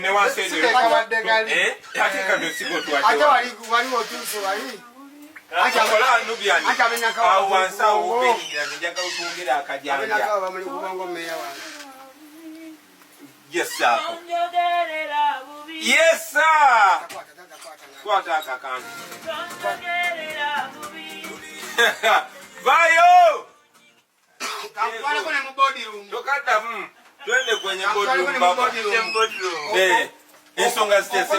ne wasenyo katika dosigo tu ate wali otuuse wali akola nubiani awansa ubenira njaga utungira akajanja bamuli kubongo meya wange yes sir yes sir kwata akakantu bayo kakwala kona mu body room tokata twende kwenye body room ensonga zitese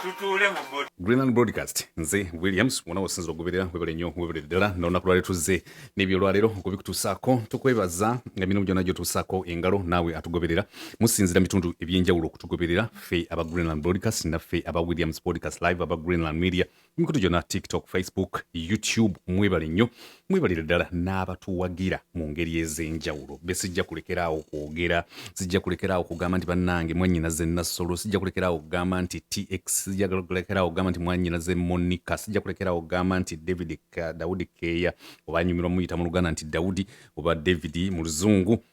tutule mu body Greenland Broadcast nze Williams mwana wasinzo goberera webale nnyo webale ddala naona kulwale tuze n'ebyo lwalero kubikutusaako tukwebaza nga bino byonna gyo tusaako engalo naawe atugoberera musinzira mitundu ebyenjawulo okutugoberera ffe aba Greenland Broadcast naffe aba Williams Podcast Live aba Greenland Media mikutu gyonna TikTok, Facebook, YouTube mwebale nnyo mwebalire ddala n'abatuwagira mu ngeri ez'enjawulo be sijja kulekeraawo kwogera sijja kulekeraawo kugamba nti bannange mwannyinaze Nassolo sijja kulekeraawo kugamba nti TX sijja kulekeraawo kugamba nti mwannyinaze Monica sijja kulekeraawo kugamba nti Daudi Keya oba nyumirwa muyita mu Luganda nti Daudi oba David mu Luzungu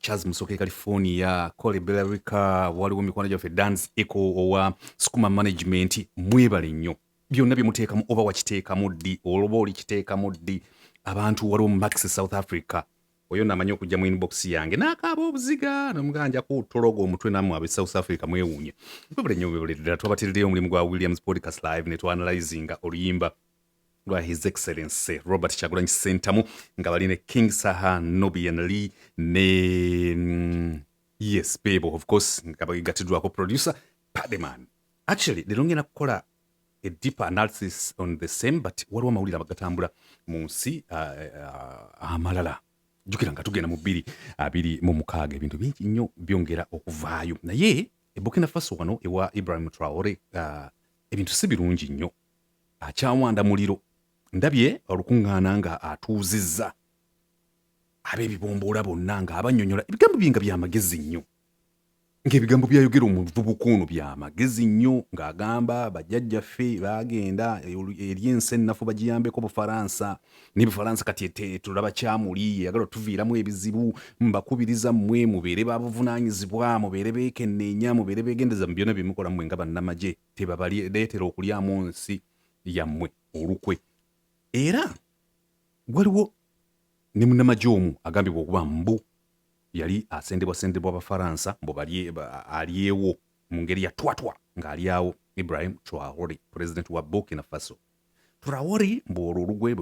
Charles Musoke California Cole Bellarica waliwo mikwano gyaffe Dance Echo owa Skuma Management mwebale nnyo byonna byemuteekamu oba wakiteekamu ddi oloba olikiteekamu ddi abantu waliwo Max South Africa oyo namanyi okujja mu inbox yange n'akaaba obuziga nomuganja kutologa omutwe namwe abe South Africa mwewuunye mwebale nnyo mwebale ddala twabateereddeyo omulimu gwa Williams Podcast Live ne twanalizinga oluyimba lwa His Excellency Robert Kyagulanyi Ssentamu nga baline King Saha Nobian Lee ne yes Bebo of course nga bagatiddwako producer Pademan actually they ngenda kukola a deeper analysis on the same but waliwo amawulire abagatambula mu nsi amalala jukira nga tugenda mu 2026 ebintu bingi nnyo byongera okuvaayo naye Burkina Faso wano ewa Ibrahim Traoré ebintu si birungi nnyo akyawanda muliro ndabye olukuŋŋaana nga atuuzizza ab'ebibomboola bonna nga abannyonnyola ebigambo bye nga byamagezi nnyo ng'ebigambo byayogera omuvubuka ono byamagezi nnyo ng'agamba bajjajjaffe baagenda eri ensi ennafu bagiyambeko Bufalansa ne Bufalansa kati tulaba kyamuli yagala tuviiramu ebizibu mbakubiriza mmwe mubeere babuvunaanyizibwa mubeere beekenneenya mubeere beegendeza mu byonna bye mukola mmwe nga bannamagye tebabaleetera okulyamu nsi yammwe olukwe era waliwo ne munnamagye omu agambibwa okuba mbu yali asendebwa Abafaransa mbo aliewo mu ngeri ya twatwa ng'alyawo Ibrahim Traoré president wa Burkina Faso Traoré mbo olugwe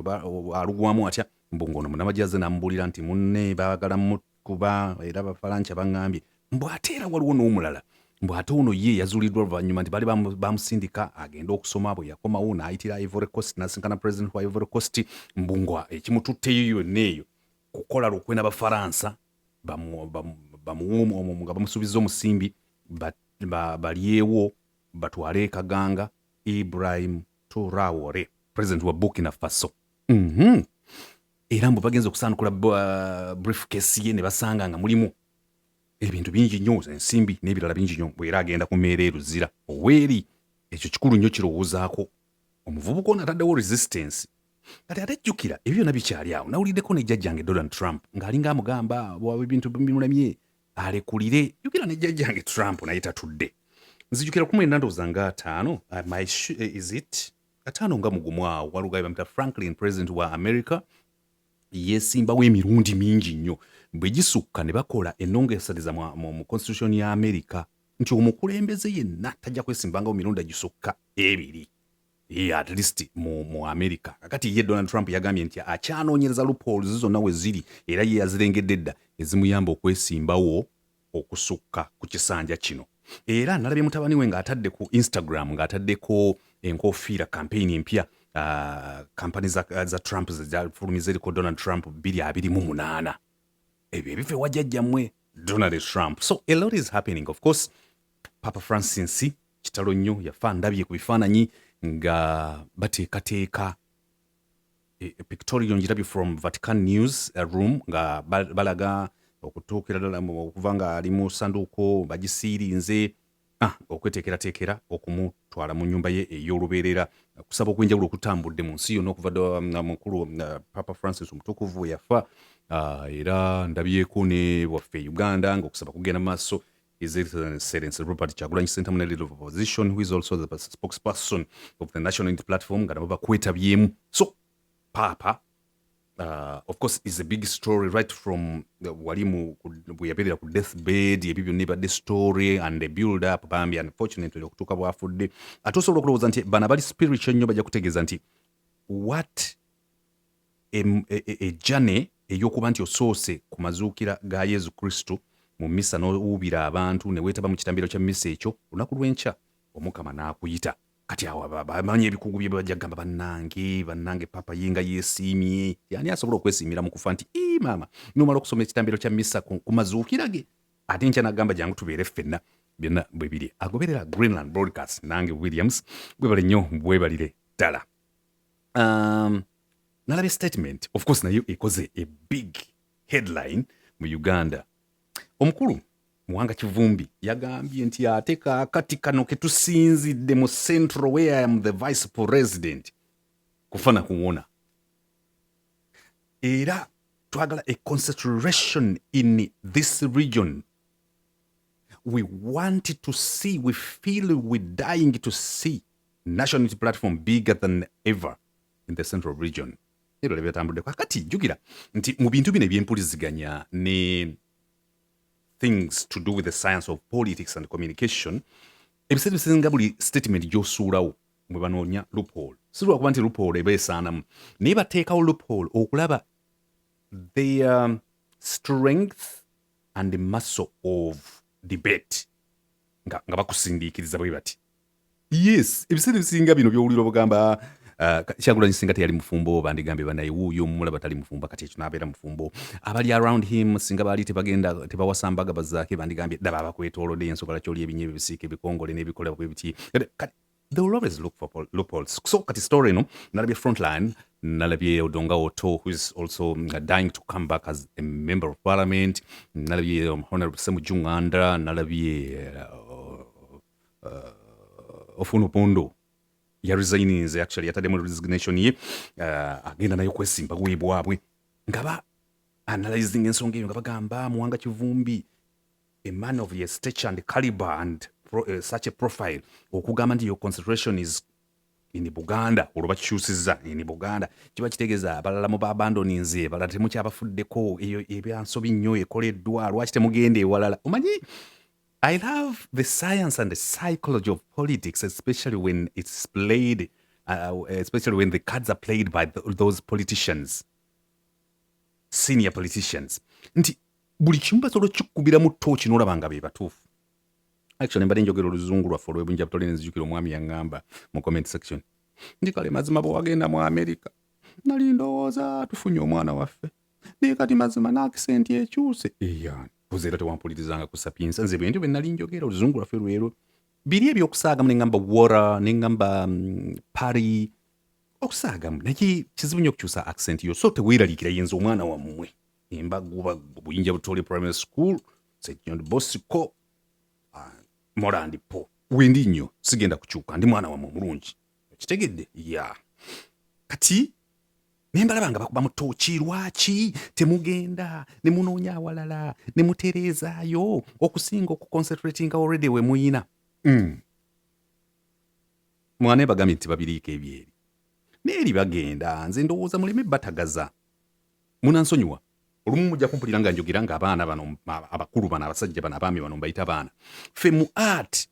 alugwamu atya mbo ngono munnamagye aze n'amubulira nti munne baagala kuba era Abafalansa bangambye mbo ate era waliwo n'omulala mbo ate ono ye yazuuliddwa oluvannyuma nti bali bamusindika agenda okusoma bwe yakomawo n'ayitira Ivory Coast n'asinkana president wa Ivory Coast mbu ngo ekimututteyo yonna eyo kukola lukwe n'Abafaransa nga bamusuubiza omusimbi balyewo batwale Kaganga Ibrahim Traoré president wa Burkina Faso era mbu bagenza okusaanukula briefcase ye ne basanga nga mulimu ebintu bingi nnyo ensimbi n'ebirala bingi nnyo bwera agenda ku mmeera eruzira oweeri ekyo kikulu nnyo kirowoozaako omuvubuka ono ataddewo resistance kati atejjukira ebyo byonna bikyali awo nawuliddeko nejjajjange Donald Trump ng'alinga amugamba ebintu bimulemye alekulire jjukira nejjajjange Trump naye tatudde nzijjukira 1955 is it 5 nga mugumu awo walugaye bamita Franklin president wa America yeesimbawo emirundi mingi nnyo bwe gisukka ne bakola ennongeesaliza mu constitution ya America nti omukulembeze yenna tajja kwesimbangawo mirundi gisukka ebiri at least mu America kakati ye Donald Trump yagambye nti akyanoonyereza loopholes zonna we ziri era ye yazirengedde dda ezimuyamba okwesimbawo okusukka ku kisanja kino era nalabye mutabani we ng'atadde ku Instagram ng'ataddeko enkofiira campaign empya kampani za Trump zafulumiza eriko Donald Trump 2028 ebyo ebife wajjajjammwe Donald Trump so a lot is happening of course Papa Francis kitalo nnyo yafa ndabye ku bifaananyi nga bateekateeka pictorial njirabye from Vatican News room nga balaga okutuukira ddala okuva nga ali mu ssanduuko bagisiirinze okweteekerateekera okumutwala mu nnyumba ye ey'olubeerera kusaba okw'enjawulo okutambudde mu nsi yonna okuva mukulu Papa Francis omutukuvu yafa era ndabyeko ne waffe Uganda ng'okusaba kugenda maaso His Excellency Robert Kyagulanyi Ssentamu Leader of Opposition, who is also the spokesperson of the National Unity Platform, nga nabo bakwetabyemu. So Papa, of course, is a big story right from walimu bweyabeerera ku deathbed, ebyo byonna ebadde story and the build up bambi unfortunately okutuuka bwafudde. Ate osobola okulowooza nti bano abali spiritual nnyo bajja kutegeeza nti what a journey ey'okuba nti osoose ku mazuukira ga Yezu Kristo mu misa n'owuubira abantu ne weetaba mu kitambiro kya misa ekyo, olunaku lw'enkya Omukama n'akuyita. Kati awo bamanyi ebikugu bye bajja kugamba bannange papa yenga yeesiimye. Yani asobola okwesiimira mu kufa nti maama n'omala okusoma ekitambiro kya misa ku mazuukira ge, ate nkya n'agamba jangu tubeere ffenna. Byonna bwe biri. Agoberera Greenland Broadcast nange Williams bwebale nnyo bwebalire ddala. Nalabye statement, of course nayo ekoze a big headline mu Uganda. Omukulu Muwanga Kivumbi yagambye nti ate kaakati kano ke tusinzidde mu Central where I am the vice president kufana kuwona. Era twagala a concentration in this region. We want to see, we feel we're dying to see National Unity Platform bigger than ever in the Central region. Ero lebe tambudde kakati jukira nti mu bintu bino ebyempuliziganya ne things to do with the science of politics and communication, ebiseera bisinga buli statement gy'osuulawo mwe banoonya loophole. Sirwa kuba nti loophole eba esaanamu, naye bateekawo loophole okulaba their strength and the muscle of debate nga bakusindiikiriza bwe bati. Yes, ebiseera bisinga bino by'owulira obugamba Kyagulanyi singa teyali mufumbo bandigambe banaye wuuyo omulaba batali mufumbo kati ekyo n'abeera mufumbo. Abali around him singa baali tebawasambaga bazaake bandigambye ddaba abakwetoolodde ensogala kyoli ebinyeebwa ebisiika ebikongole n'ebikola bwe biti. They will always look for loopholes. So kati story no nalabye Frontline, nalabye Odonga Oto, who is also dying to come back as a member of parliament, nalabye Honorable Semu Junganda, nalabye Ofunu Pondo ya resigning actually yatadde mu resignation ye agenda nayo kwesimba bwebwabwe nga ba analyzing ensonga eyo nga bagamba Muwanga Kivumbi, a man of your stature and caliber and such a profile, okugamba nti your concentration is in Buganda olwo bakikyusizza in Buganda kiba kitegeeza abalala mu babandoninze balala temukyabafuddeko eyo ebyansobi nnyo ekoleddwa lwaki temugenda ewalala. Omanyi, I love the science and the psychology of politics, especially when it's played, especially when the cards are played by those politicians, senior politicians. Nti buli kimu basobola kikubira mu ttooki n'olaba nga be batuufu. Actually mbadde njogera oluzungu lwaffe olw'ebunja butole nenzijukira omwami yaŋŋamba mu comment section ndi kale mazima bwe wagenda mu America nali ndowooza tufunye omwana waffe naye kati mazima n'akisenti ekyuse kuzeera tewampulirizanga ku Sapienza nze bwe nali njogera oluzungu lwaffe lwero biri ebyokusaagamu ne ŋŋamba water ne ŋŋamba pari okusaagamu naye kizibu nnyo okukyusa accent yo so teweeraliikira yenza omwana wammwe embaguba buyinja butole primary school St. John Bosco Mourned po wendi nnyo sigenda kukyuka ndi mwana wammwe omulungi kitegedde kati nembalaba nga bakuba mu ttooki lwaki temugenda ne munoonya awalala ne mutereezaayo okusinga okuconcentratinga already we muyina. Mwana bagambye nti babiriiko ebyeri neeri bagenda nze ndowooza muleme batagaza munansonyiwa olumu mujja kumpulira nga njogera nga abaana bano abakulu bano abasajja bano abaami bano mbayita baana ffe mu art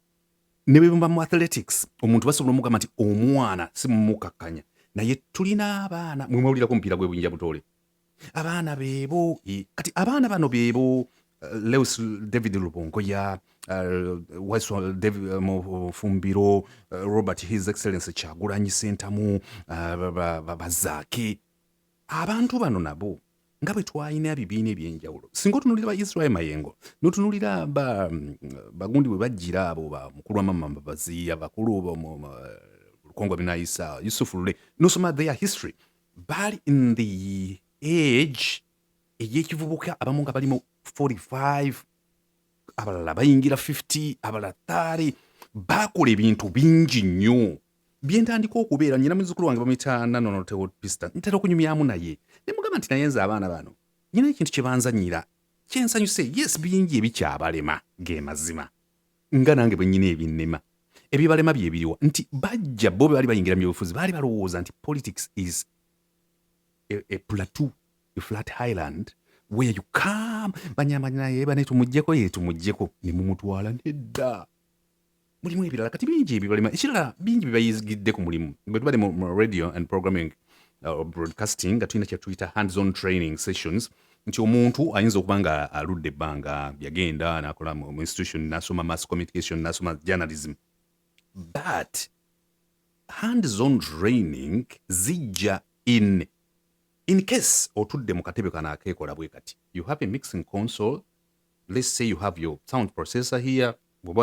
ne bwe mu athletics omuntu basobola omugamba nti omwana si mumukakkanya naye tulina abaana mwe mwawulirako omupiira gwe buyinja butole abaana beebo kati abaana bano beebo Lewis David Lubongoya Waiswa David Mufumbiro Robert His Excellency Kyagulanyi Ssentamu bazaake abantu bano nabo nga bwe twalina ebibiina ebyenjawulo singa otunulira ba Israel Mayengo n'otunulira bagundi bwe bajjira abo mukulu wa mama Mbabazi abakulu Lukongo Binaisa Yusuf Lule n'osoma their history bali in the age ey'ekivubuka abamu nga balimu 45 abalala bayingira 50 abalala 30 bakola ebintu bingi nnyo byentandika okubeera nyina muzzukulu wange bamuyita Nanono Tewo Pista ntera okunyumyamu naye ne mugamba nti naye nze abaana bano nyina ekintu kye banzannyira kyensanyuse yes bingi ebikyabalema ge mazima nga nange bwe nnyina ebinnema ebibalema bye biriwa nti bajja bo bali bayingira mu byobufuzi baali balowooza nti politics is a plateau, a flat highland where you come banyamanaye bane tumugyeko ne mumutwala nedda mulimu ebirala kati bingi ebibalema ekirala bingi bibayizigidde ku mulimu bwe tubadde mu radio and programming broadcasting nga tulina kye tuyita hands-on training sessions nti omuntu ayinza okuba nga aludde ebbanga yagenda n'akola mu institution n'asoma mass communication n'asoma journalism but hands-on training zijja in case otudde mu katebe kana akeekola bwe kati you have a mixing console, let's say you have your sound processor here,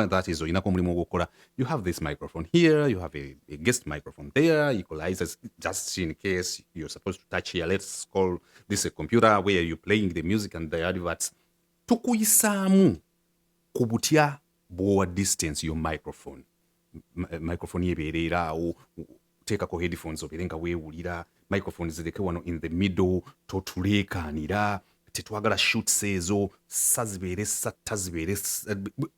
that is oyinako omulimu ogwokukola, you have this microphone here, you have a guest microphone there, equalizers just in case you're supposed to touch here, let's call this a computer where you're playing the music and the adverts. Tukuyisaamu ku butya bw'owa distance your microphone yebeerera awo teekako headphones obeere nga weewulira microphone zireke wano in the middle totuleekaanira tetwagala shoots ezo sazibeere satta zibeere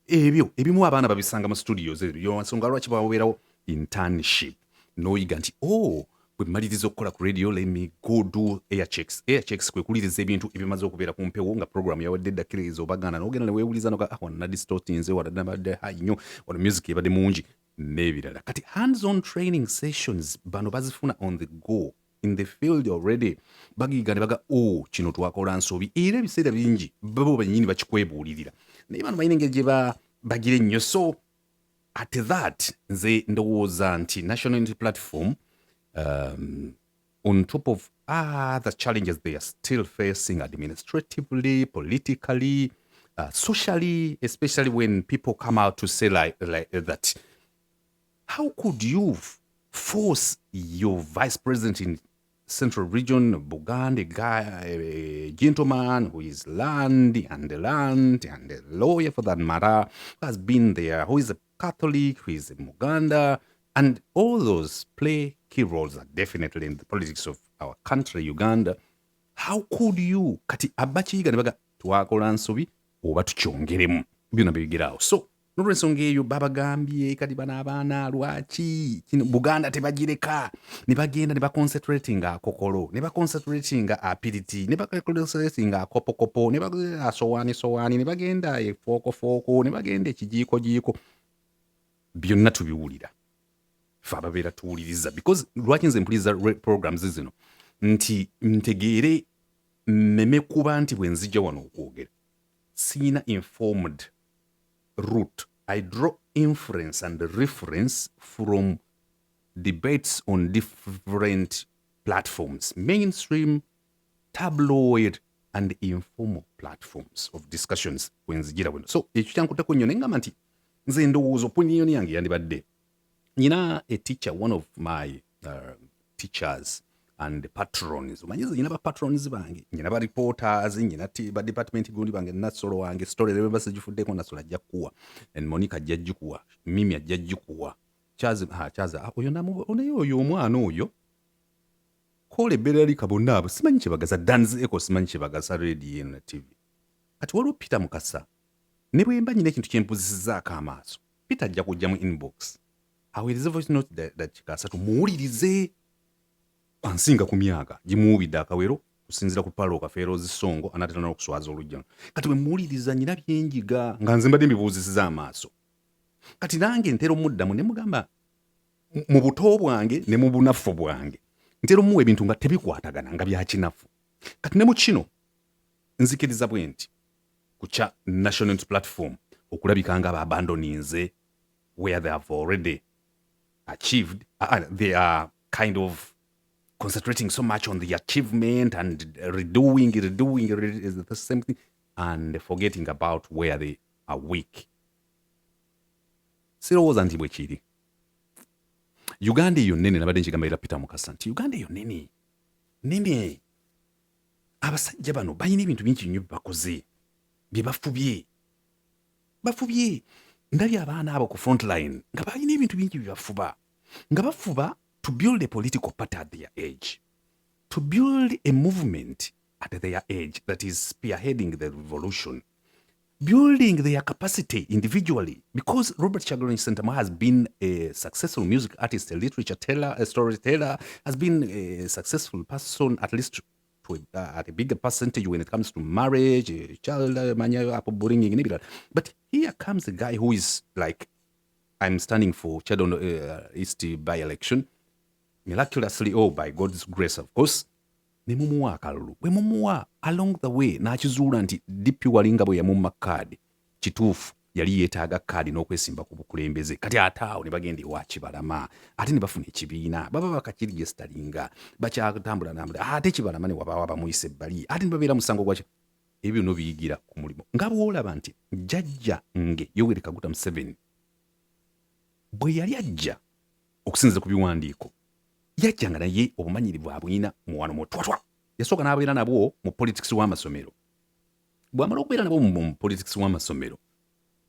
ebyo ebimu abaana babisanga mu studios ebyo nsonga lwaki babeerawo internship n'oyiga nti bwe mmaliriza okukola ku radio let me go do air checks kwe kuliriza ebintu ebimaze okubeera ku mpewo nga program yawadde eddakira ezo baganda n'ogenda ne weewuliza noga wana distortinze wadde nabadde hayi nnyo wano music ebadde mungi n'ebirala kati hands-on training sessions bano bazifuna on the go in the field already bagiga ne baga kino twakola nsobi era ebiseera bingi babo bannyini bakikwebuulirira naye bano balina engeri gye bagira ennyo so at that nze ndowooza nti national unity platform on top of other challenges they are still facing administratively, politically, socially, especially when people come out to say like that. How could you force your vice president in central region, Buganda, a gentleman who is land and a lawyer for that matter, who has been there, who is a Catholic, who is in Uganda, and all those play key roles are definitely in the politics of our country, Uganda. How could you kati abakiyiga ne baga twakola nsobi oba tukyongeremu byonna bibigirawo so n'olwensonga eyo babagambye kati bana abaana lwaki Buganda tebagireka ne bagenda ne baconcentrating akokolo ne baconcentrating apiriti ne baconcentrating akopokopo ne bagenda sowaani ne bagenda efooko ne bagenda ekijiiko byonna tubiwulira fe ababeera tuwuliriza because lwaki nze mpuliriza programs zino nti ntegeere mmeme kuba nti bwe nzijja wano okwogera siina informed route. I draw inference and reference from debates on different platforms, mainstream, tabloid, and informal platforms of discussions when nzijira wano. So, ekyo kyankutako nnyo nengamba nti nze ndowooza opinion yange yandibadde. Nyina a teacher, one of my teachers and patrons. Omanyiza nyina ba patrons bange, nyina ba reporters, nyina ba department gundi bange nasolo wange story lebe basejifuddeko nasolo ajja kuwa and Monica ajja kuwa Mimi ajja kuwa chaza oyo namu oyo omwana oyo kole berali kabonna abo simanyi kye bagaza dance echo simanyi kye bagaza radio na TV kati waliwo Peter Mukasa ne bwe mba nyine ekintu kyempuzisizaako amaaso Peter ajja kujja mu inbox awirize voice note that kikasa tumuwulirize ansinga ku myaka gimuwubidde akawero kusinzira ku palo kafeero zisongo anatera n'okuswaza olujja kati bwe muwuliriza nyina byenjiga nga nze mbadde mbibuuzisiza amaaso kati nange ntera omuddamu ne mugamba mu buto bwange ne mu bunafu bwange ntera omuwa ebintu nga tebikwatagana nga bya kinafu kati ne mu kino nzikiriza bwe nti ku kya national unity platform okulabika nga abandoninze where they have already achieved they are kind of concentrating so much on the achievement and redoing is the same thing and forgetting about where they are weak. Sirowooza nti bwe kiri Uganda eyo nnene nabadde nkigambalira Peter Mukasa nti Uganda eyo nnene abasajja bano balina ebintu bingi nnyo bakoze bye bafubye ndabye abaana abo ku front line nga balina ebintu bingi bye bafuba to build a political party at their age, to build a movement at their age that is spearheading the revolution, building their capacity individually. Because Robert Chagulanyi Ssentamu has been a successful music artist, a literature teller, a storyteller, has been a successful person, at least to at a bigger percentage when it comes to marriage, child, upbringing. But here comes a guy who is like, I'm standing for Chadon East by-election, miraculously, by God's grace, of course, nemumuwa akalulu bwe mumuwa along the way n'akizuula nti dipi walinga bwe yamumma kaadi kituufu yali yeetaaga kaadi n'okwesimba ku bukulembeze kati ate awo ne bagenda ewa Kibalama ate ne bafuna ekibiina baba bakakirigestalinga bakyatambula ate Kibalama ne wabaawo abamuyisa ebbali ate ne babeera musango gwakyo ebyo bino biyigira ku mulimu nga bw'olaba nti jjajja nge Yoweri Kaguta Museveni bwe yali ajja okusinziza ku biwandiiko yajjanga naye obumanyirivu abwina muwano mutwatwa yasooka n'abeera nabwo mu politics w'amasomero bw'amala okubeera nabwo mu politics w'amasomero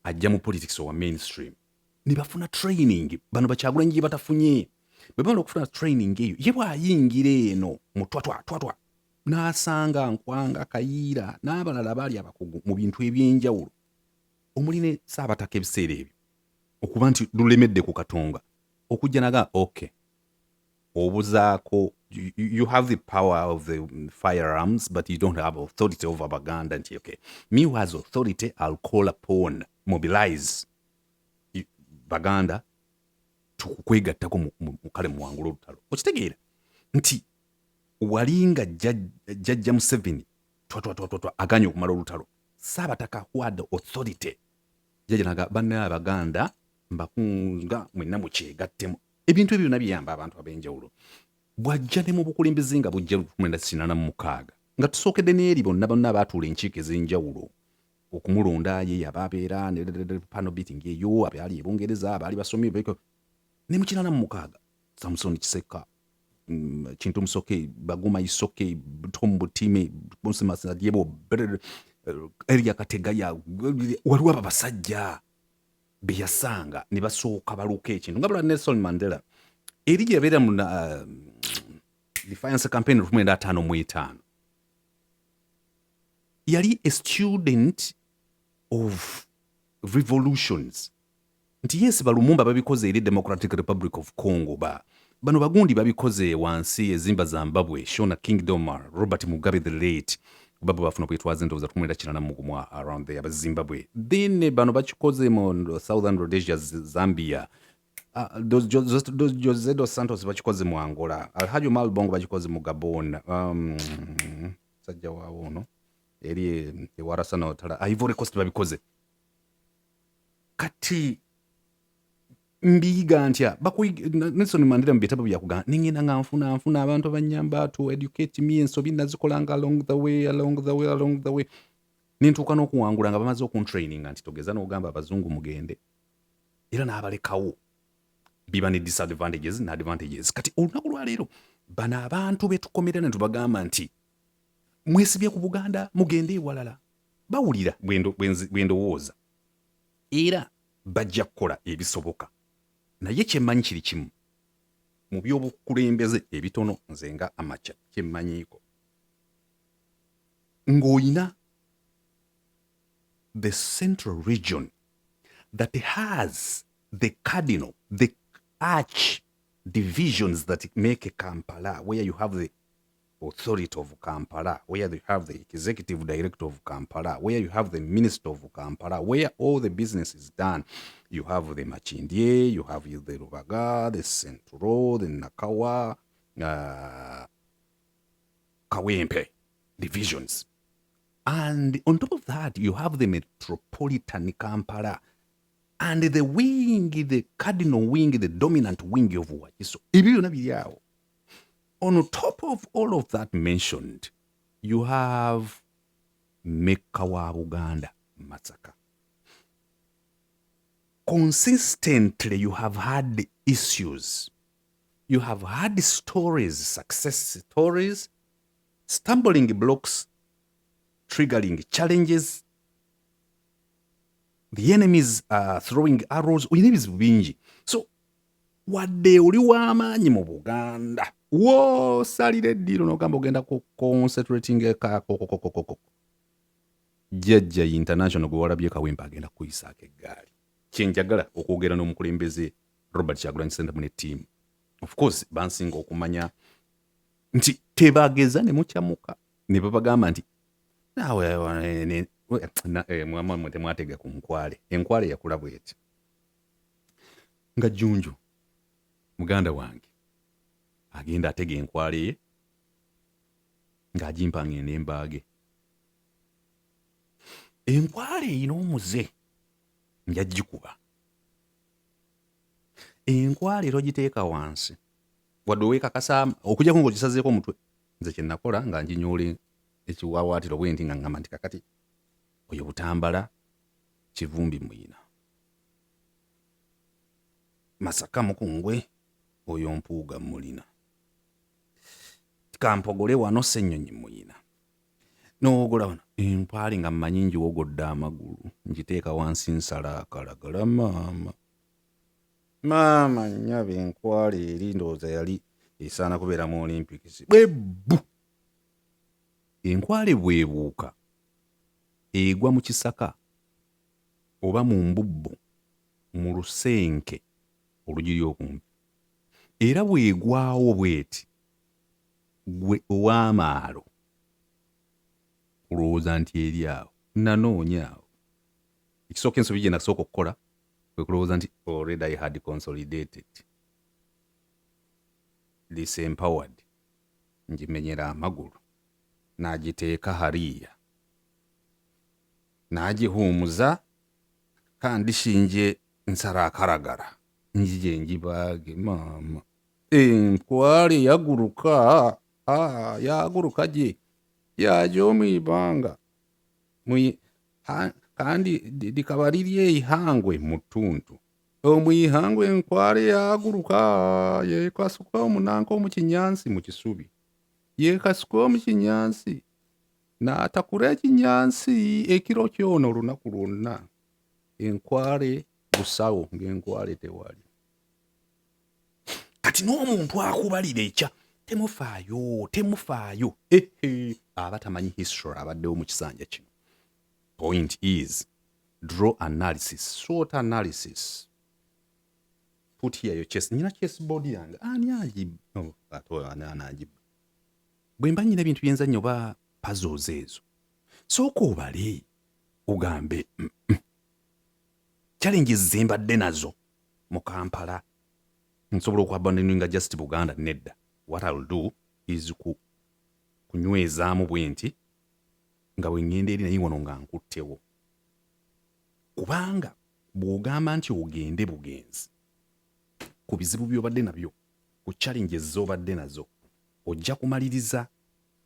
ajja mu politics wa mainstream ne bafuna training bano Bakyagulanyi gye batafunye bwe bamala okufuna training eyo ye bw'ayingira eno mu twatwa n'asanga Nkwanga Kayiira n'abalala baali abakugu mu bintu eby'enjawulo omuli ne Ssaabataka ebiseera ebyo okuba nti lulemedde ku Katonga okujja naga okay obuzaako you have the power of the firearms but you don't have authority over Baganda and okay me who has authority I'll call upon mobilize Baganda tukwegattako mu kale muwangula olutalo okitegeera nti walinga jjajja Museveni twatwa aganya okumala olutalo Ssaabataka who had authority jjajja naga banna Abaganda mbakunga mwenna mukyegattemu ebintu ebyo nabiyamba abantu ab'enjawulo bw'ajja ne mu bukulembeze nga bujja 1986 nga tusookedde n'eri bonna abaatuula enkiiko ez'enjawulo okumulonda ye abaabeera panel beating eyo abaali e Bungereza abaali basomye ne mu 1986 Samson Kiseka Kintu Musoke Baguma Isoke Tom Butime Musima Diebo Elia Kategaya waliwo abasajja beyasanga ne basooka baluka ekintu nga bula Nelson Mandela eri gye yabeera mu defiance campaign 1955 yali a student of revolutions nti yes balumumba babikoze eri Democratic Republic of Congo bano bagundi babikoze wansi ezimba za Zimbabwe Shona Kingdom Robert Mugabe the late baba bafuna kwetwaza ndoza tukumira kirana mugumwa around there Zimbabwe then bano bakikoze mu Southern Rhodesia Zambia Jose dos Santos bakikoze mu Angola Alhaji Malbongo bakikoze mu Gabon sajja wawo no eri ewarasa no tala Ivory Coast babikoze kati mbiga ntya Nelson Mandela mbitabo byakugana ningina nga nfuna abantu abanyamba to educate me ensobi nazikolanga along the way nintuuka n'okuwangula nga bamaze okuntraining nti togeza n'ogamba abazungu mugende era n'abalekawo biba ne disadvantages na advantages kati olunaku lwa leero bano abantu betukomera ne tubagamba nti mwesibye ku Buganda mugende ewalala bawulira bwendowooza era bajja kukola ebisoboka naye kyemmanyi kiri kimu mu by'obukulembeze ebitono nze nga Amacha kyemmanyiiko ng'oyina the central region that has the cardinal, the arch divisions that make Kampala, where you have the authority of Kampala, where you have the executive director of Kampala, where you have the minister of Kampala, where all the business is done. You have the Machindye, you have the Rubaga, the Centro, the Nakawa, Kawempe divisions. And on top of that, you have the metropolitan Kampala and the wing, the cardinal wing, the dominant wing of Wakiso. On top of all of that mentioned, you have Mekawa Uganda massacre. Consistently, you have had issues. You have had stories, success stories, stumbling blocks, triggering challenges. The enemies are throwing arrows. So, wadde oli w'amaanyi mu Buganda wo salire eddiro n'ogamba ogenda ku concentrating ekakokokokoko jjajja international gwe walabye Kawempe agenda kuyisaako eggaali kyenjagala okwogera n'omukulembeze Robert Kyagulanyi Ssentamu ne ttiimu of course bansinga okumanya nti tebageza ne mukyamuka ne babagamba nti naawe mwamwe temwatega ku nkwale enkwale yakula bweti nga Jjunju muganda wange agenda atega enkwale ye ng'agimpanga n'embaage enkwale erina omuze njagikuba enkwale erogiteeka wansi wadde owekakasa okujjako ng'ogisazeeko omutwe nze kye nakola nga njinyoola ekiwawaatiro bwe nti nga ŋŋamba nti kakati oyo Butambala Kivumbi Muyina Masaka Mukungwe oyo Mpuuga Mulina Kampogole wano Ssennyonyi Muyina n'ogola wano enkwale nga mmanyi njiwogodde amagulu njiteeka wansi nsala akalagala maama nnyaba enkwale eri ndowooza yali esaana kubeera mu Olympics bwebbu enkwale bwebuuka egwa mu kisaka oba mu mbubbo mu lusenke olugiri okumpi era bwegwawo bweti gwe ow'amaalo olowooza nti eri awo nanoonya awo ekisooka ensobi gye nasooka okukola kwe kulowooza nti already I had consolidated disempowered ngimenyera amagulu n'agiteeka hariya n'agihuumuza kandi shinje nsara akaragara njije njibaage maama enkwale yaguruka yaguruka gye yaja omwibanga kandi likaba liri eihangwe mu ttuntu omwihangwe enkwale yaguruka yekasuka omunanka omu kinyansi mu kisubi yekasuka omu kinyansi n'atakura ekinyansi ekiro kyona olunaku lwonna enkwale busawo ng'enkwale tewali kati n'omuntu akubalira ekya temufaayo aba tamanyi history abaddewo mu kisanja kino point is draw analysis SWOT analysis put here your chest nina chessboard yange ani agiba bwe mba nyina ebintu byenza nnyo oba puzzles ezo sooka obale ugambe challenges zembadde nazo mu Kampala nsobola okwabandoninga just Buganda nedda what I'll do is kunywezaamu bwe nti nga bwe ngenda eri naye wano nga nkuttewo kubanga bw'ogamba nti ogende bugenzi ku bizibu by'obadde nabyo ku challenges z'obadde nazo ojja kumaliriza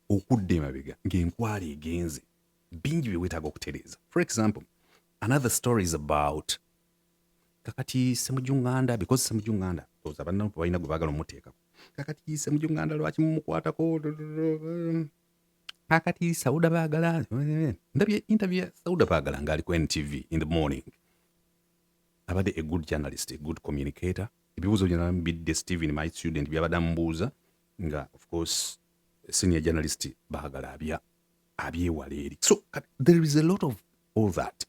okudda emabega ng'enkwale egenze bingi bye weetaaga okutereeza. For example, another story is about kakati Ssemujunganda, because Ssemujunganda those abanna balina gwe baagala omuteekako kakati Ssemujunganda lwaki mumukwatako kakati Sauda baagala ndabye interview ya Sauda baagala ng'ali ku NTV in the morning abadde a good journalist, a good communicator. Ebibuuzo byonna mbidde Steven my student byabadde amubuuza nga of course senior journalist baagala abyewala eri. So there is a lot of all that.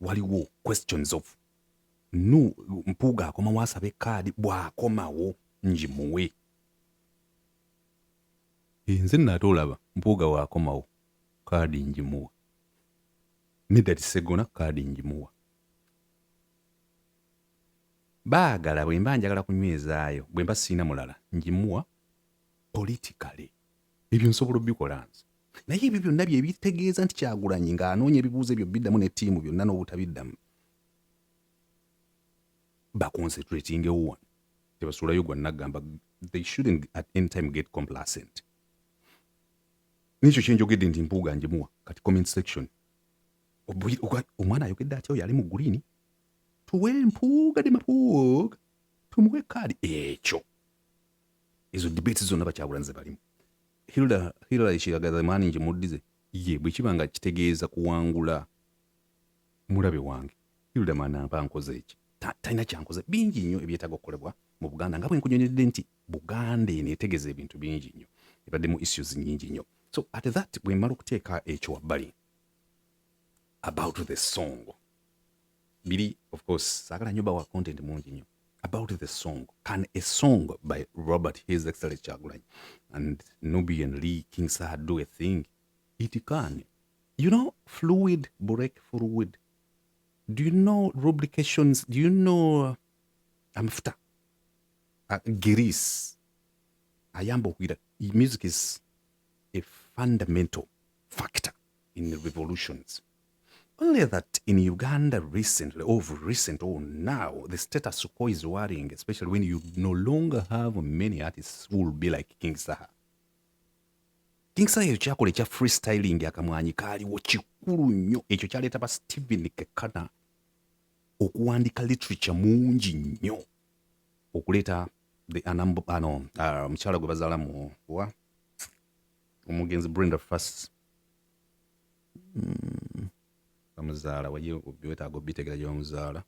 Waliwo questions of Mpuuga akomawo asabe kaadi bw'akomawo njimuwe. Nze nate olaba Mpuuga waakomawo kaadi njimuwa. Medard Ssegona kaadi njimuwa. Baagala bwe mba njagala kunywezaayo bwe mba siina mulala njimuwa politically. Ebyo nsobola obikola nze. Naye ebyo byonna bye bitegeeza nti Kyagulanyi ng'anoonya ebibuuzo ebyo biddamu ne ttiimu byonna n'obutabiddamu. Baconcentrating on tebasuulayo gwa nagamba they shouldn't at any time get complacent. Nikyo kye njogedde nti Mpuuga njimuwa kati comment section. Omwana ayogedde atya oyo ali mu green tuwe Mpuuga de Mapuuga tumuwe kaadi ekyo. Ezo debates zonna Bakyagulanyi ze balimu. Hilda ekiragaza maani njimuddize ye bwe kiba nga kitegeeza kuwangula mulabe wange Hilda maana mpa nkoze eki talina kyankoze bingi nnyo ebyetaaga okukolebwa mu Buganda nga bwe nkunyonyedde nti Buganda eno etegeeza ebintu bingi nnyo ebaddemu issues nyingi nnyo. So at that bwe mmala okuteeka ekyo wabbali about the song biri of course saagala nnyo bawa content mungi nnyo about the song. Can a song by Robert His Excellency Kyagulanyi and Nubian Lee King Saha do a thing? It can. You know fluid break fluid. Do you know lubrications? Do you know amafuta grease? Ayamba okugira music is a fundamental factor in revolutions. Only that in Uganda recently, or now, the status quo is worrying, especially when you no longer have many artists who will be like King Saha. King Saha ekyakola ekya freestyling akamwanyi kaaliwo kikulu nnyo. Ekyo kyaleeta ba Stephen Kekana okuwandika literature mungi nnyo okuleeta mukyala gwe bazaala mu omugenzi Brenda Fassie bamuzaala waye byetaaga obitegera gyomuzaala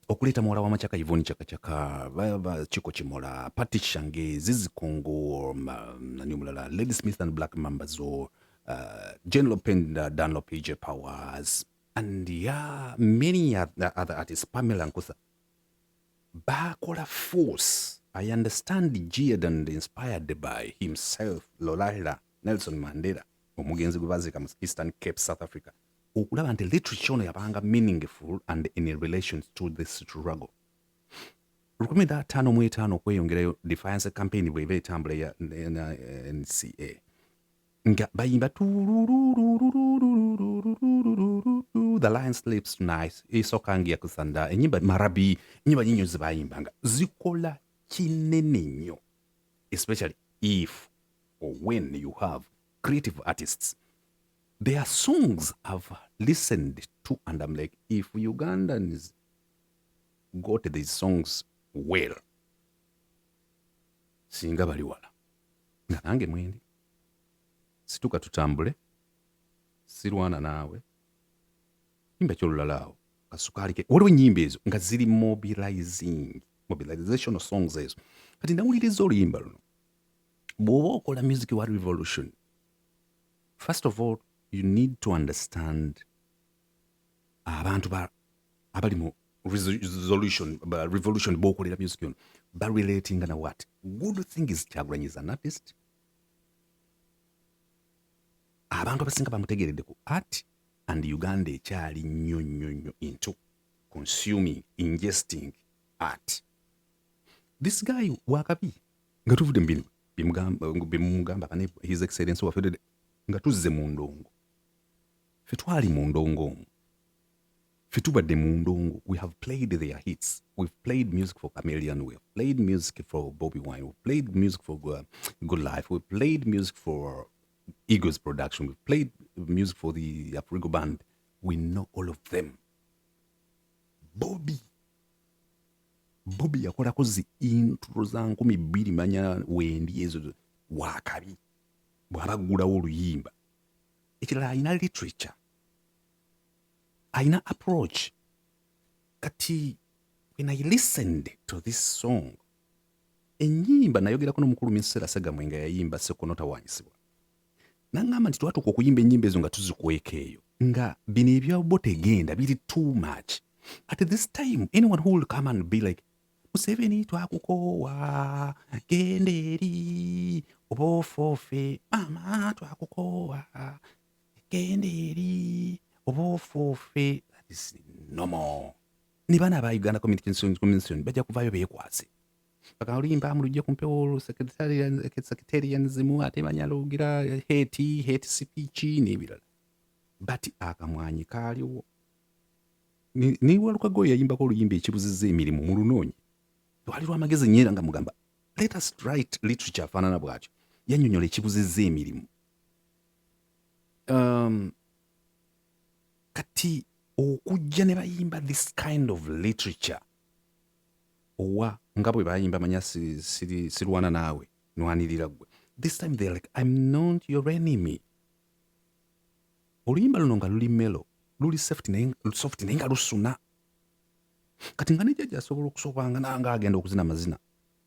okuleeta muwala w'amacaka Yvonne Chakachaka Chiko Kimola Patti Shange Zizi Kongo nani omulala Lady Smith and Black Mambazo General Penda Dunlop AJ Powers and many other artists Pamela Nkusa bakola force. I understand geared and inspired by himself Lolaila Nelson Mandela omugenzi gwe bazika mu Eastern Cape South Africa okulaba nti literature ono yabanga meaningful and in relation to this struggle. 15 okweyongerayo defiance campaign bweba etambula ya NCA nga bayimba the lion sleeps tonight isokangia kusanda enyimba marabi enyimba nyinyo zibayimbanga zikola kinene nnyo, especially if or when you have creative artists. Their songs I've listened to and I'm like, if Ugandans got these songs well, singa bali wala nga nange mwendi situka tutambule sirwana naawe imba kyolulalaawo kasukali ke waliwo ennyimba ezo nga ziri mobilizational songs ezo kati nawuliriza oluyimba luno bw'oba okola music wa revolution. First of all, you need to understand abantu abali mu revolution b'okolera music yono relating na what good thing is Kyagulanyi is an artist. Abantu abasinga bamutegeredde ku art and Uganda ekyali nnyo into consuming, ingesting art. This guy wakabi nga tuvudde mu bimugamba kane His Excellency wafedde nga tuzze mu ndongo. Ffe twali mu ndongo omwo. Ffe tubadde mu ndongo. We have played their hits. We've played music for Chameleon. We've played music for Bobi Wine. We've played music for Good Life. We've played music for Eagles Production. We've played music for the Afrigo Band. We know all of them. Bobi yakolako zi intro za 20 manya wendi ezo wakabi bw'abagulawo oluyimba. Ekirala ayina literature, ayina approach. Kati when I listened to this song, ennyimba nayogerako n'omukulu Minisitiri Ssegamwe nga yayimba Sekonota wanyisibwa. Nangamba nti twatuuka okuyimba ennyimba ezo nga tuzikweka eyo nga bino ebyabo tegenda biri too much. At this time, anyone who will come and be like, Museveni twakukowa genda eri obofofe mama twakukowa genda eri obofofe, that is normal. Ni bana ba Uganda Commission bajja kuvaayo beekwase paka olimba mulujja kumpewo secretarianism ate banyalugira hate speech n'ebirala, but akamwanyi kaaliwo. Ni Walukago yayimbako oluyimba ekibuzizza emirimu mu lunoonyi lwalirwa amagezi nnyera nga mugamba let us write literature afaanana bwatyo yannyonnyola ekibuzizza emirimu. Kati okujja ne bayimba this kind of literature owa nga bwe bayimba manya sirwana naawe nwanirira gwe, this time they're like I'm not your enemy. Oluyimba luno nga luli melo luli soft naye nga lusuna kati nga nejjajja asobola okusobanga nanga agenda okuzina amazina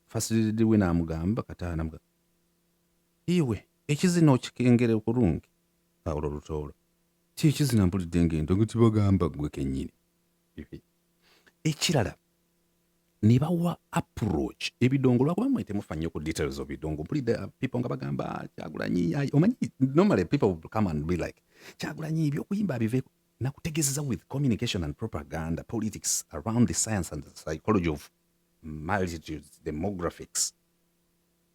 fasiridiwe n'amugamba kataana mugamba iwe ekizina okikengere kurungi olwo lutoolo ki ekizina mpulidde ngendo nti bagamba gwe kennyini ekirala ne bawa approach ebidongo lwakuba mwe temufa nnyo ku details of bidongo mpulidde people nga bagamba Kyagulanyi omanyi normally people will come and be like Kyagulanyi ebyokuyimba biveeko nakutegezeza with communication and propaganda politics around the science and the psychology of multitudes demographics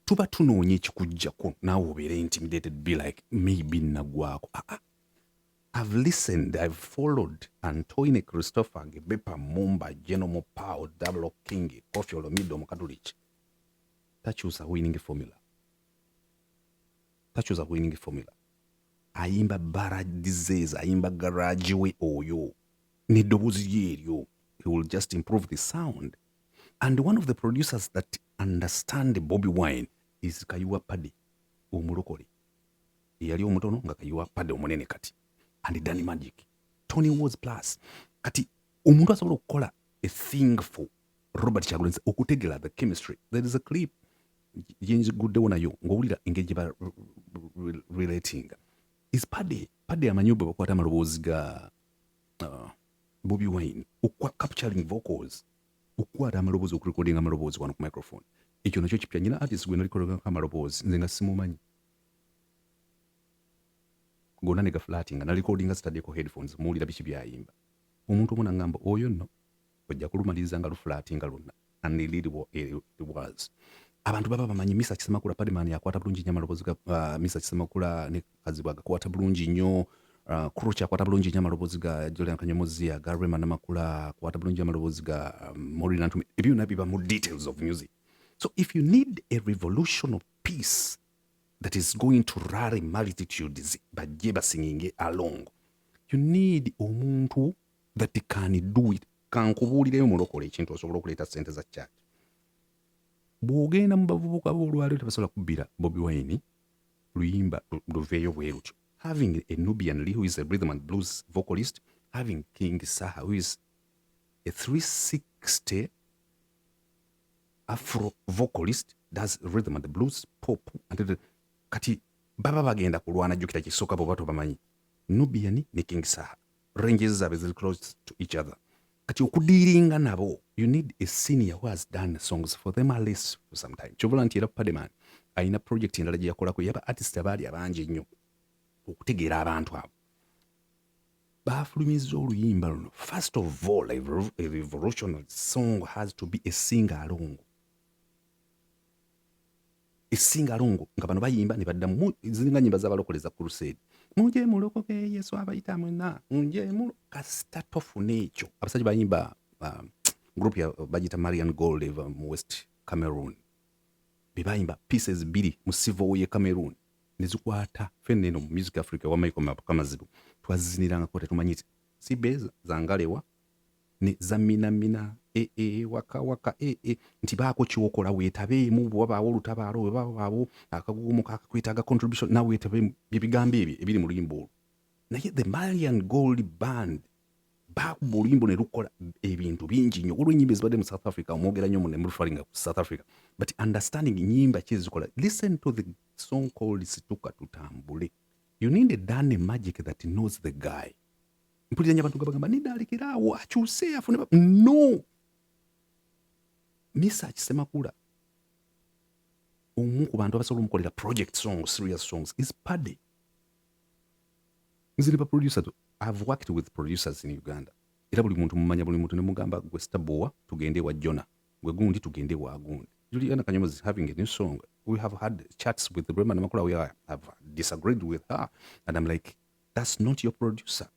tuba tunoonya ekikujjako naawe obeere intimidated be like maybe nagwako I've listened, I've followed Antoine Christopher, Gebepa Mumba, Genomo Pao, Double King, Kofi Olomide Mukatuliki. That was a winning formula. Ayimba bara disease, ayimba garage we oyo. Nedobuzi yo. He will just improve the sound. And one of the producers that understand Bobi Wine is Kayuwa Pade, Umurokoli. Yali omutono nga Kayuwa Pade omunene kati. And Danny Magic. Tony Wars Plus. Kati, umuntu asobola okukola a thing for Robert Kyagulanyi okutegela the chemistry. There is a clip yenjiguddewo nayo ng'owulira engeri gye ba relating. Is Pade amanyi bwe bakwata amaloboozi ga Bobi Wine capturing vocals okukwata amaloboozi okurecordinga amaloboozi wano ku microphone. Ekyo nakyo kipya nyina artist gwe nalikolanga amaloboozi nze nga simumanyi. Gonna nega flatinga na recordinga study ko headphones muulira biki byayimba omuntu omuna ngamba oyo nno ojja kulumaliriza nga luflatinga lonna and it was abantu baba bamanyi Misa Kisemakula Padman yakwata bulungi nnyo amaloboozi ga Misa Kisemakula ne Kazibwa gakwata bulungi nnyo Kurucha akwata bulungi nnyo amaloboozi ga Julian Kanyomozi ga Rema Namakula akwata bulungi amaloboozi ga Maureen Antumi ebyo nabiba mu details of music. So if you need a revolution of peace that is going to rally multitudes bajje singing along, you need omuntu that can do it. Kankubuulireyo mulokole ekintu osobola okuleeta ssente za church. Bw'ogenda mu bavubuka b'olwaleero tebasobola kubbira Bobi Wine luyimba luveeyo bwe lutyo. Having a Nubian Lee who is a rhythm and blues vocalist, having King Saha who is a 360 Afro vocalist, does rhythm and blues, pop, and kati baba bagenda kulwana jukita kisoka bo bato bamanyi Nubian ne King Saha ranges zaabwe ziri close to each other. Kati okudiringa nabo you need a senior who has done songs for them at least for some time. Volunteer Padman ayina project endala gye yakolako yaba artist abaali abangi nnyo okutegeera abantu abo baafulumiza oluyimba luno. First of all, a revolutionary song has to be a sing-along. Esingalongo nga bano bayimba ne badda mu ziringa nyimba z'abalokoleza crusade. Muje mulokoke Yesu abayita mwena muje mu kasitatofu n'ekyo abasajja bayimba group ya bagita Marian Gold mu West Cameroon bebayimba pieces biri mu civil ye Cameroon nezikwata fenne no Music Africa wa Michael Kamazibu twaziniranga ko tetumanyi si beza zangalewa ne zamina waka nti baako kyokola weetabeemu bwabaawo olutabaalo webabaawo akagumu kakwetaaga contribution nawe weetabeemu ebigambo ebyo ebiri mu luyimba olwo. Naye the Marian Gold Band baakuba oluyimba ne lukola ebintu bingi nnyo olw'ennyimba ezibadde mu South Africa omwogera nnyo ne mulufalinga ku South Africa but understanding nnyimba ki ezikola. Listen to the song called Situka Tutambule. You need a Danny Magic that knows the guy. Mpulira nnyo abantu bagamba nidaalekerawo akyuse afune no. Misa Kisemakula omu ku bantu abasobola omukolera project songs, serious songs is Pade. Nzire ba producer tu. I've worked with producers in Uganda. Era buli muntu mumanya buli muntu ne mugamba gwe Staboa tugende wa Jona. Gwe gundi tugende wa gundi. Juliana Kanyomozi is having a new song. We have had chats with Rema Namakula where I have disagreed with her and I'm like that's not your producer.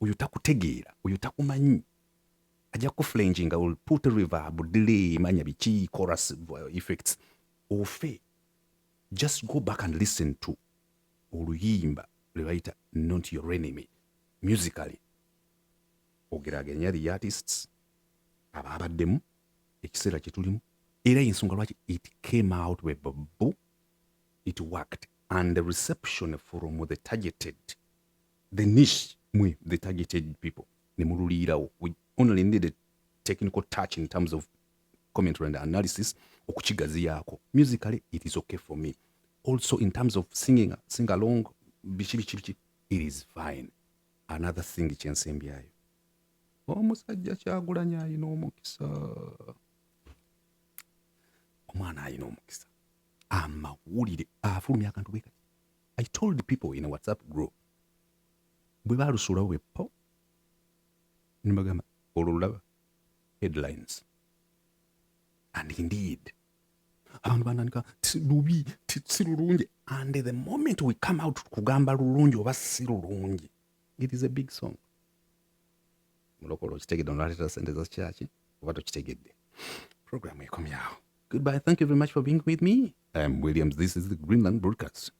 Oyo takutegeera, oyo takumanyi. Ajja kuflanginga will put a reverb, delay, manya bichi, chorus effects. Ofe. Just go back and listen to oluyimba lwebayita Not Your Enemy. Musically. Ogeraganya the artists ababaddemu ekiseera kye tulimu era ensonga lwaki it came out with Bobo. It worked and the reception from the targeted, the niche the targeted people we only needed technical touch in terms of commentary and analysis okukigaziyaako. Musically it is okay for me. Also in terms of singing, sing along, bichi, it is fine. Another thing kyensembyayo, omusajja Kyagulanyi alina omukisa, omwana alina omukisa, amawulire afulumya akantu bwe kati. I told the people in a WhatsApp group, bwe baalusuulawo bwepo nibagamba olulaba headlines, and indeed abantu banandika lubi si lulungi, and the moment we come out kugamba lulungi oba si lulungi, it is a big song. Mulokolo okitegedde onaleetera sente za kyaki oba tokitegedde. Program ekomyawo. Goodbye, thank you very much for being with me. I am Williams, this is the Greenland Broadcast.